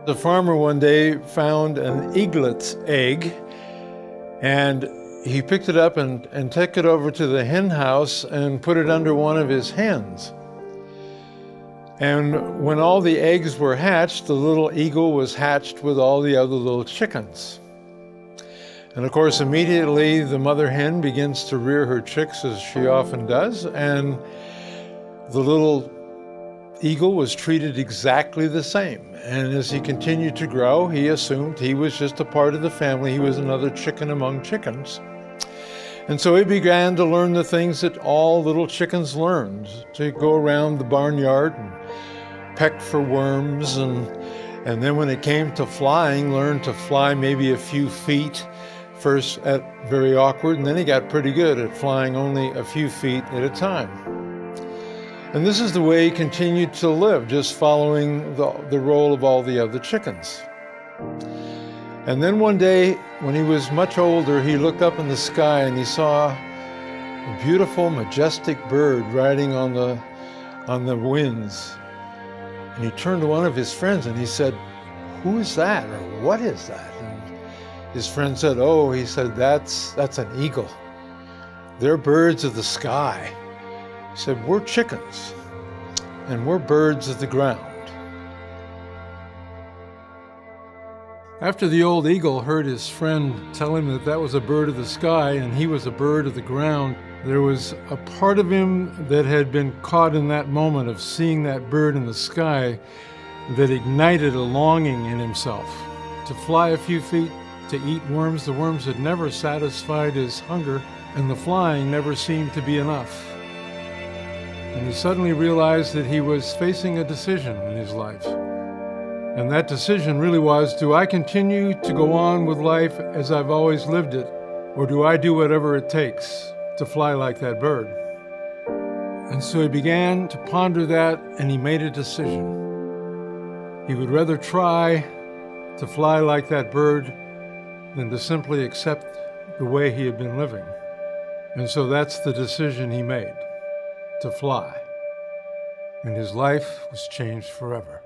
The farmer one day found an eaglet's egg, and he picked it up and took it over to the hen house and put it under one of his hens. And when all the eggs were hatched, the little eagle was hatched with all the other little chickens. And of course, immediately the mother hen begins to rear her chicks, as she often does, and the little eagle was treated exactly the same. And as he continued to grow, he assumed he was just a part of the family. He was another chicken among chickens. And so he began to learn the things that all little chickens learned, to go around the barnyard and peck for worms, and then when it came to flying, learned to fly maybe a few feet, first at very awkward, and then he got pretty good at flying only a few feet at a time. And this is the way he continued to live, just following the role of all the other chickens. And then one day, when he was much older, he looked up in the sky and he saw a beautiful, majestic bird riding on the winds. And he turned to one of his friends and he said, "Who is that?" or "What is that?" And his friend said, "Oh," he said, that's an eagle. They're birds of the sky. He said, "We're chickens, and we're birds of the ground." After the old eagle heard his friend tell him that that was a bird of the sky and he was a bird of the ground, there was a part of him that had been caught in that moment of seeing that bird in the sky that ignited a longing in himself to fly a few feet, to eat worms. The worms had never satisfied his hunger, and the flying never seemed to be enough. And he suddenly realized that he was facing a decision in his life. And that decision really was, do I continue to go on with life as I've always lived it, or do I do whatever it takes to fly like that bird? And so he began to ponder that, and he made a decision. He would rather try to fly like that bird than to simply accept the way he had been living. And so that's the decision he made, to fly. And his life was changed forever.